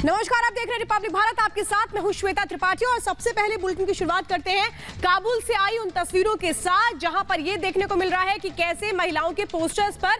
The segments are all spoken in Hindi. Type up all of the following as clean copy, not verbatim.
नमस्कार, आप देख रहे हैं रिपब्लिक भारत। आपके साथ मैं हूं श्वेता त्रिपाठी और सबसे पहले बुलेटिन की शुरुआत करते हैं काबुल से आई उन तस्वीरों के साथ जहां पर यह देखने को मिल रहा है कि कैसे महिलाओं के पोस्टर्स पर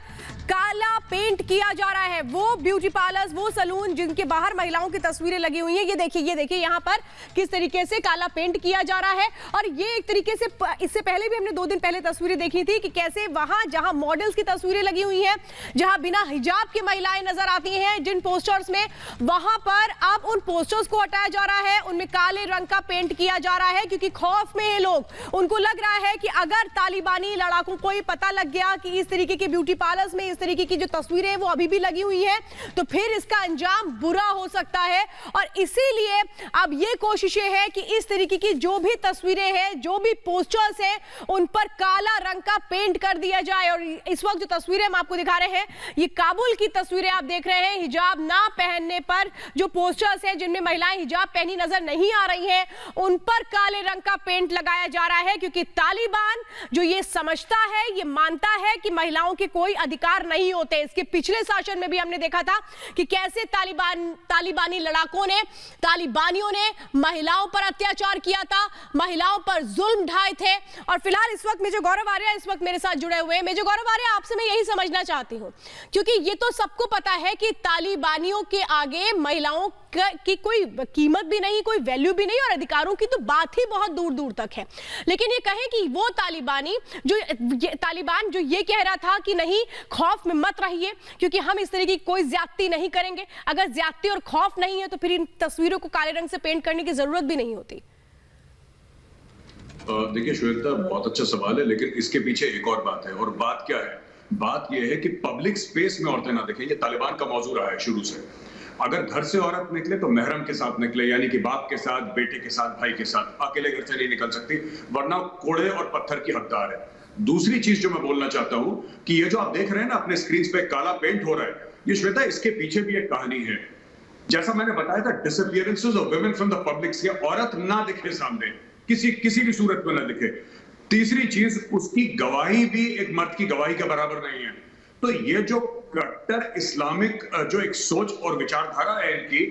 काला पेंट किया जा रहा है। वो ब्यूटी पार्लर्स, वो सलून जिनके बाहर महिलाओं की तस्वीरें लगी हुई हैं, ये देखिए यहाँ पर किस तरीके से काला पेंट किया जा रहा है। और ये एक तरीके से इससे पहले भी हमने 2 दिन पहले तस्वीरें देखी थी कि कैसे वहां जहां मॉडल्स की तस्वीरें लगी हुई हैं, जहां बिना हिजाब की महिलाएं नजर आती हैं जिन पोस्टर्स में, वहां पर अब उन पोस्टर्स को हटाया जा रहा है, उनमें काले रंग का पेंट किया जा रहा है क्योंकि खौफ में है लोग। उनको लग रहा है कि अगर तालिबानी लड़ाकों को ही पता लग गया कि इस तरीके के ब्यूटी पार्लर्स में इस तरीके की जो तस्वीरें हैं वो अभी भी लगी हुई है, तो फिर इसका अंजाम बुरा हो सकता है। और इसीलिए अब ये कोशिशें हैं कि इस तरीके की जो भी तस्वीरें हैं, जो भी पोस्टर्स हैं, उन पर काला रंग का पेंट कर दिया जाए। और इस वक्त जो तस्वीरें हम आपको दिखा रहे हैं, ये काबुल की तस्वीरें आप देख रहे हैं। हिजाब ना पहनने पर जो पोस्टर्स हैं जिनमें महिलाएं हिजाब पहनी नजर नहीं आ रही हैं, उन पर काले रंग का पेंट लगाया जा रहा है क्योंकि तालिबान जो ये समझता है, ये मानता है कि महिलाओं के कोई अधिकार नहीं होते। इसके पिछले शासन में भी हमने देखा था कि कैसे तालिबानी लड़ाकों ने, तालिबानियों ने महिलाओं पर अत्याचार किया था, महिलाओं पर जुल्म ढाए थे। और फिलहाल इस वक्त मेजर गौरव आर्या इस वक्त मेरे साथ जुड़े हुए हैं। मेजर गौरव आर्या, आपसे मैं यही समझना चाहती हूं क्योंकि ये तो सबको पता है कि तालिबानियों के आगे महिलाओं की कोई कीमत भी नहीं, कोई वैल्यू भी नहीं और अधिकारों की तो बात ही बहुत दूर दूर तक है। लेकिन ये कहें कि वो तालिबान जो ये कह रहा था कि नहीं, खौफ में मत रहिए क्योंकि हम इस तरह की कोई ज्यादती नहीं करेंगे। अगर ज्यादती और खौफ नहीं है तो फिर इन तस्वीरों को काले रंग से पेंट करने की जरूरत भी नहीं होती। देखिए श्वेता, बहुत अच्छा सवाल है, लेकिन इसके पीछे एक और बात है। और बात क्या है? बात यह है कि पब्लिक स्पेस में औरतें ना दिखें। ये तालिबान का मौजू रहा है शुरू से। अगर घर से औरत निकले तो महरम के साथ निकले, यानी कि बाप के साथ, बेटे के साथ, भाई के साथ। अकेले घर से नहीं निकल सकती, वरना कोड़े और पत्थर की हकदार है। दूसरी चीज जो मैं बोलना चाहता हूं कि ये जो आप देख रहे हैं ना अपने स्क्रीन पे काला पेंट हो रहा है, ये श्वेता इसके पीछे भी एक कहानी है। जैसा मैंने बताया था, disappearances of women from the public, औरत ना दिखे सामने, किसी भी सूरत में ना दिखे। तीसरी चीज, उसकी गवाही भी एक मर्द की गवाही के बराबर नहीं है। तो ये जो कट्टर इस्लामिक जो एक सोच और विचारधारा है इनकी,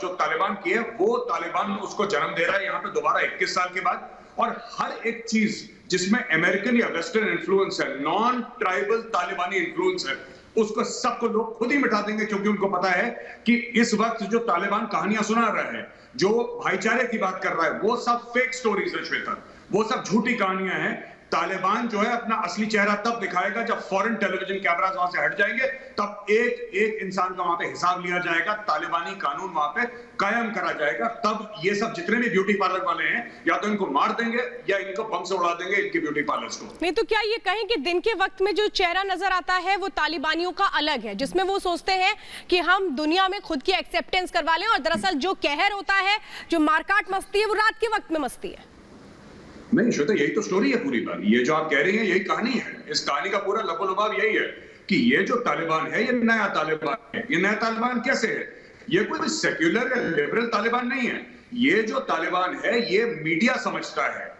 जो तालिबान की है, वो तालिबान उसको जन्म दे रहा है यहाँ पे दोबारा 21 साल के बाद। और हर एक चीज जिसमें अमेरिकन या वेस्टर्न इन्फ्लुएंस है, नॉन ट्राइबल तालिबानी इन्फ्लुएंस है, उसको सबको लोग खुद ही मिटा देंगे क्योंकि उनको पता है कि इस वक्त जो तालिबान कहानियां सुना रहा है, जो भाईचारे की बात कर रहा है, वो सब फेक स्टोरीज है श्वेता, वो सब झूठी कहानियां हैं। तालिबान जो है अपना असली चेहरा तब दिखाएगा जब फॉरेन टेलीविजन कैमरास वहां से हट जाएंगे, तब एक इंसान का वहां पे हिसाब लिया जाएगा, तालिबानी कानून वहां पे कायम करा जाएगा। तब ये सब जितने भी ब्यूटी पार्लर वाले हैं, या तो इनको मार देंगे या इनको बम से उड़ा देंगे, इनके ब्यूटी पार्लर्स को। नहीं तो क्या ये कहें कि दिन के वक्त में जो चेहरा नजर आता है वो तालिबानियों का अलग है, जिसमें वो सोचते हैं कि हम दुनिया में खुद की एक्सेप्टेंस करवा लें, और दरअसल जो कहर होता है, जो मारकाट मस्ती है, वो रात के वक्त में मस्ती है। नहीं श्वेता, यही तो स्टोरी है पूरी बात। ये जो आप कह रही हैं यही कहानी है। इस कहानी का पूरा लबो-लबाब यही है कि ये जो तालिबान है, ये नया तालिबान है। ये नया तालिबान कैसे है? ये कोई सेक्युलर या लिबरल तालिबान नहीं है। ये जो तालिबान है, ये मीडिया समझता है,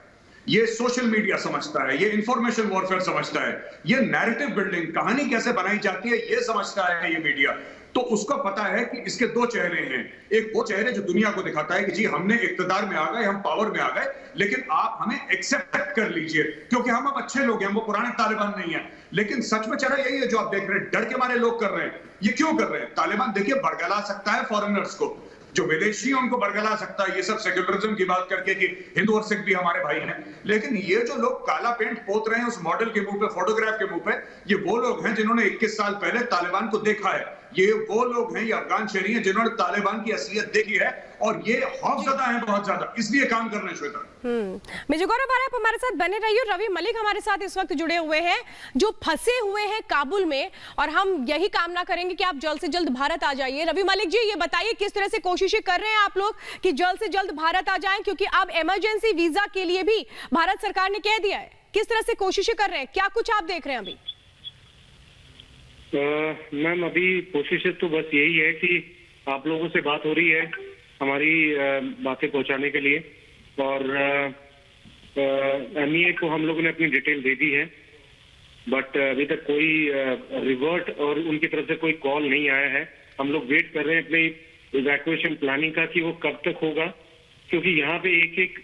ये सोशल मीडिया समझता है, ये इंफॉर्मेशन वॉरफेयर समझता है, ये नैरेटिव बिल्डिंग, कहानी कैसे बनाई जाती है, ये समझता है ये मीडिया। तो उसको पता है कि इसके 2 चेहरे हैं। एक वो चेहरे जो दुनिया को दिखाता है कि जी हमने इक्तदार में आ गए, हम पावर में आ गए, लेकिन आप हमें एक्सेप्ट कर लीजिए क्योंकि हम अब अच्छे लोग हैं, वो पुराने तालिबान नहीं है। लेकिन सच में चेहरा यही है जो आप देख रहे हैं। डर के मारे लोग कर रहे हैं। ये क्यों कर रहे हैं? तालिबान देखिए बरगला सकता है फॉरेनर्स को, जो विदेशी है उनको बरगला सकता है, ये सब सेक्युलरिज्म की बात करके कि हिंदू और सिख भी हमारे भाई हैं। लेकिन ये जो लोग काला पेंट पोत रहे हैं उस मॉडल के मुंह पे, फोटोग्राफ के मुंह पे, ये वो लोग हैं जिन्होंने 21 साल पहले तालिबान को देखा है। ये वो लोग हैं, ये अफगान शहरी हैं जिन्होंने तालिबान की असलियत देखी है, और ये खौफजदा हैं बहुत ज्यादा, इसलिए काम कर रहे हैं श्वेता। मेजर गौरव आर्या, आप हमारे साथ बने रहिए। रवि मलिक हमारे साथ इस वक्त जुड़े हुए हैं, जो फंसे हुए हैं काबुल में, और हम यही कामना करेंगे कि आप जल्द से जल्द भारत आ जाइए। रवि मलिक जी, ये बताइए किस तरह से कोशिशें कर रहे हैं आप लोग कि जल्द से जल्द भारत आ जाएं, क्योंकि अब इमरजेंसी वीजा के लिए भी भारत सरकार ने कह दिया है। किस तरह से कोशिशें कर रहे हैं, क्या कुछ आप देख रहे हैं अभी? मैम, अभी कोशिश तो बस यही है कि आप लोगों से बात हो रही है हमारी बातें पहुंचाने के लिए, और एमईए को हम लोगों ने अपनी डिटेल दे दी है, बट अभी तक कोई रिवर्ट और उनकी तरफ से कोई कॉल नहीं आया है। हम लोग वेट कर रहे हैं अपनी इवैक्यूएशन प्लानिंग का कि वो कब तक होगा, क्योंकि यहाँ पे एक एक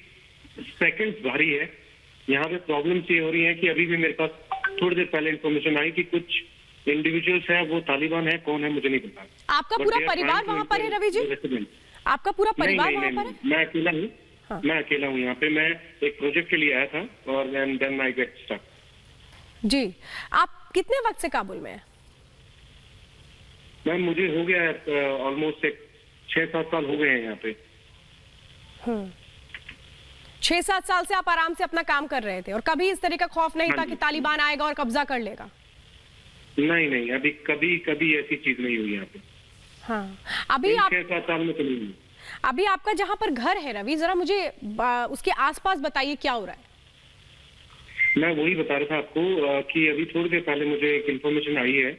सेकंड भारी है। यहाँ पे प्रॉब्लम्स ये हो रही है कि अभी भी मेरे पास थोड़ी देर पहले इंफॉर्मेशन आई कि कुछ इंडिविजुअल्स है, वो तालिबान है, कौन है मुझे नहीं पता। आपका पूरा परिवार वहां पर है रवि जी? आपका पूरा परिवार वहां पर है? मैं अकेला हूँ। हाँ। मैं अकेला हूँ यहाँ पे। मैं एक प्रोजेक्ट के लिए आया था और देन आई गेट स्टक। जी, आप कितने वक्त से काबुल में हैं? मैम मुझे हो गया ऑलमोस्ट 6-7 साल हो गए हैं यहाँ पे। 6-7 साल से आप आराम से अपना काम कर रहे थे और कभी इस तरह का खौफ नहीं हाँ था जी। कि तालिबान आएगा और कब्जा कर लेगा? नहीं, अभी कभी ऐसी चीज नहीं हुई यहाँ पे। हाँ, अभी आप 6-7 साल में तो नहीं हुई। अभी आपका जहां पर घर है रवि, जरा मुझे उसके आसपास बताइए क्या हो रहा है? मैं वही बता रहा था आपको कि अभी थोड़ी देर पहले मुझे एक इन्फॉर्मेशन आई है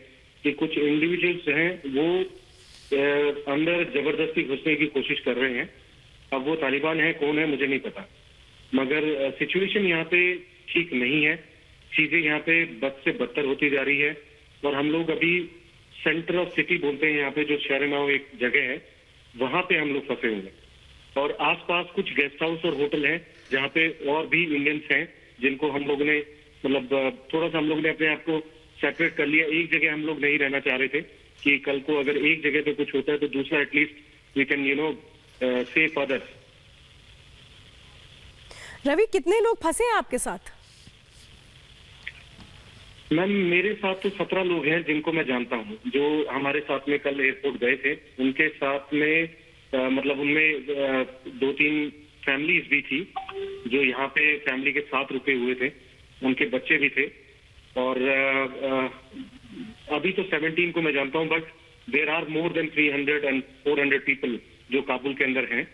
कि कुछ इंडिविजुअल्स हैं वो अंदर जबरदस्ती घुसने की कोशिश कर रहे हैं। अब वो तालिबान है, कौन है मुझे नहीं पता, मगर सिचुएशन यहाँ पे ठीक नहीं है। चीजें यहाँ पे बद से बदतर होती जा रही है और हम लोग अभी सेंटर ऑफ सिटी बोलते हैं यहाँ पे, जो शहरनाव एक जगह है, वहां पे हम लोग फंसे हुए हैं। और आसपास कुछ गेस्ट हाउस और होटल हैं जहाँ पे और भी इंडियंस हैं जिनको हम लोगों ने मतलब थोड़ा सा हम लोग ने अपने आप को सेपरेट कर लिया। एक जगह हम लोग नहीं रहना चाह रहे थे कि कल को अगर एक जगह पे कुछ होता है तो दूसरा at least we can save others. Ravi, कितने लोग फंसे हैं आपके साथ? मैम मेरे साथ तो 17 लोग हैं जिनको मैं जानता हूँ, जो हमारे साथ में कल एयरपोर्ट गए थे। उनके साथ में मतलब उनमें 2-3 फैमिलीज भी थी जो यहाँ पे फैमिली के साथ रुके हुए थे, उनके बच्चे भी थे। और अभी तो 17 को मैं जानता हूँ, but there are more than 300 and 400 people जो काबुल के अंदर हैं।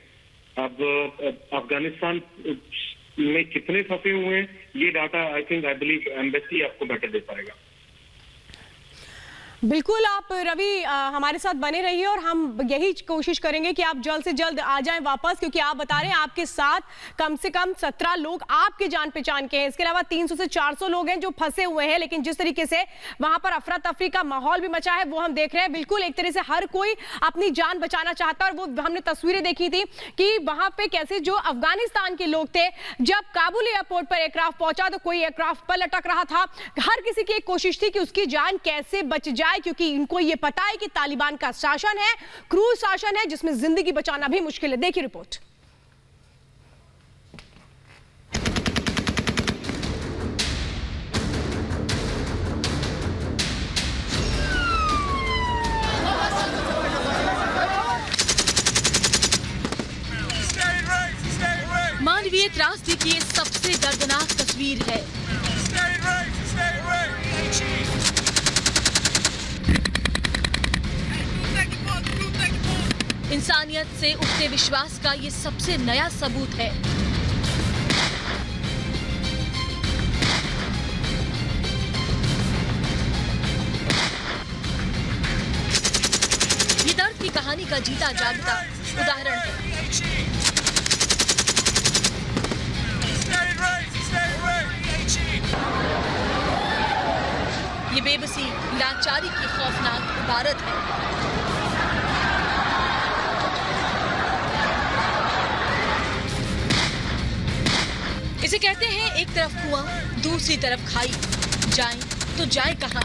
अब अफगानिस्तान में कितने फंसे हुए हैं ये डाटा आई बिलीव एम्बेसी आपको बेटर दे पाएगा। बिल्कुल, आप रवि हमारे साथ बने रहिए और हम यही कोशिश करेंगे कि आप जल्द से जल्द आ जाएं वापस, क्योंकि आप बता रहे हैं आपके साथ कम से कम 17 लोग आपके जान पहचान के हैं। इसके अलावा 300 से 400 लोग हैं जो फंसे हुए हैं, लेकिन जिस तरीके से वहां पर अफरा तफरी का माहौल भी मचा है वो हम देख रहे हैं। बिल्कुल एक तरह से हर कोई अपनी जान बचाना चाहता है और वो हमने तस्वीरें देखी थी कि वहां पे कैसे जो अफगानिस्तान के लोग थे, जब काबुल एयरपोर्ट पर एयरक्राफ्ट पहुंचा तो कोई एयरक्राफ्ट पर लटक रहा था। हर किसी की एक कोशिश थी कि उसकी जान कैसे बच जाए, क्योंकि इनको ये पता है कि तालिबान का शासन है, क्रूर शासन है, जिसमें जिंदगी बचाना भी मुश्किल है। देखिए रिपोर्ट। मानवीय त्रासदी की ये सबसे दर्दनाक तस्वीर है। इंसानियत से उठते विश्वास का ये सबसे नया सबूत है। ये दर्द की कहानी का जीता जागता उदाहरण है। ये बेबसी, लाचारी की खौफनाक इबारत है। इसे कहते हैं एक तरफ कुआं, दूसरी तरफ खाई। जाएं तो जाएं कहां?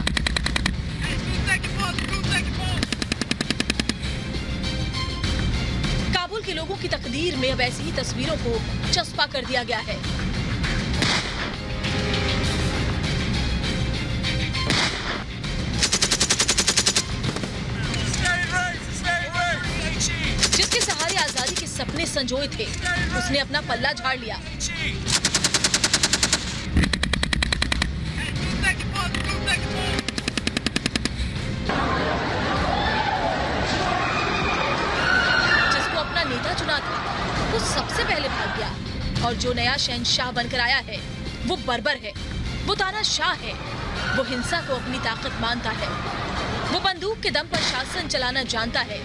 काबुल के लोगों की तकदीर में अब ऐसी ही तस्वीरों को चस्पा कर दिया गया है। जिसके सहारे आजादी के सपने संजोए थे, उसने अपना पल्ला झाड़ लिया। जिसको अपना नेता चुना था, वो सबसे पहले भाग गया। और जो नया शहंशाह बनकर आया है, वो बर्बर है, वो तानाशाह है, वो हिंसा को अपनी ताकत मानता है, वो बंदूक के दम पर शासन चलाना जानता है।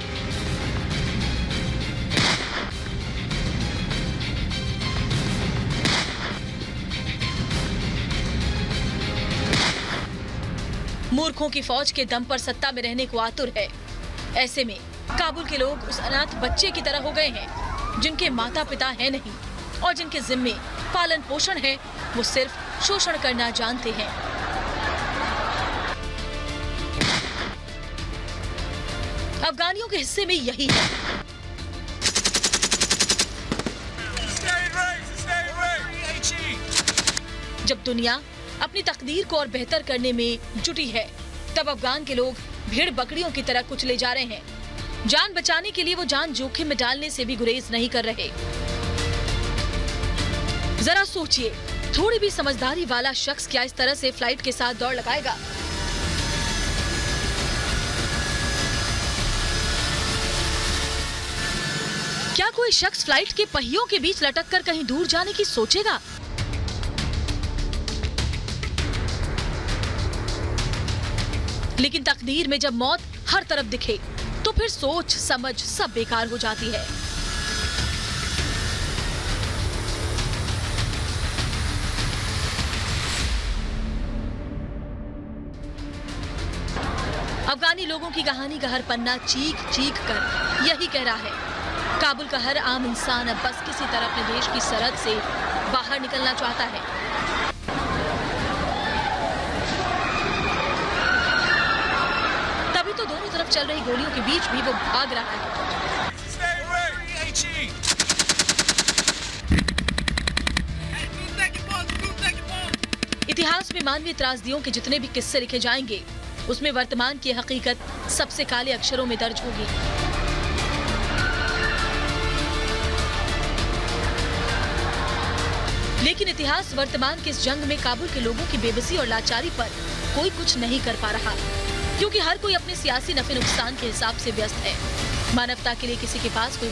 मूर्खों की फौज के दम पर सत्ता में रहने को आतुर है। ऐसे में काबुल के लोग उस अनाथ बच्चे की तरह हो गए हैं जिनके माता पिता हैं नहीं और जिनके जिम्मे पालन पोषण है, वो सिर्फ शोषण करना जानते हैं। अफगानियों के हिस्से में यही है। जब दुनिया अपनी तकदीर को और बेहतर करने में जुटी है, तब अफगान के लोग भेड़ बकरियों की तरह कुचले जा रहे हैं। जान बचाने के लिए वो जान जोखिम में डालने से भी गुरेज नहीं कर रहे। जरा सोचिए, थोड़ी भी समझदारी वाला शख्स क्या इस तरह से फ्लाइट के साथ दौड़ लगाएगा? क्या कोई शख्स फ्लाइट के पहियों के बीच लटक कर कहीं दूर जाने की सोचेगा? लेकिन तकदीर में जब मौत हर तरफ दिखे तो फिर सोच समझ सब बेकार हो जाती है। अफगानी लोगों की कहानी का हर पन्ना चीख चीख कर यही कह रहा है, काबुल का हर आम इंसान अब बस किसी तरह अपने देश की सरहद से बाहर निकलना चाहता है। तभी तो दोनों तरफ चल रही गोलियों के बीच भी वो भाग रहा है। इतिहास में मानवीय त्रासदियों के जितने भी किस्से लिखे जाएंगे, उसमें वर्तमान की हकीकत सबसे काले अक्षरों में दर्ज होगी। लेकिन इतिहास वर्तमान के इस जंग में काबुल के लोगों की बेबसी और लाचारी पर कोई कुछ नहीं कर पा रहा, क्योंकि हर कोई अपने सियासी नफे नुकसान के हिसाब से व्यस्त है। मानवता के लिए किसी के पास कोई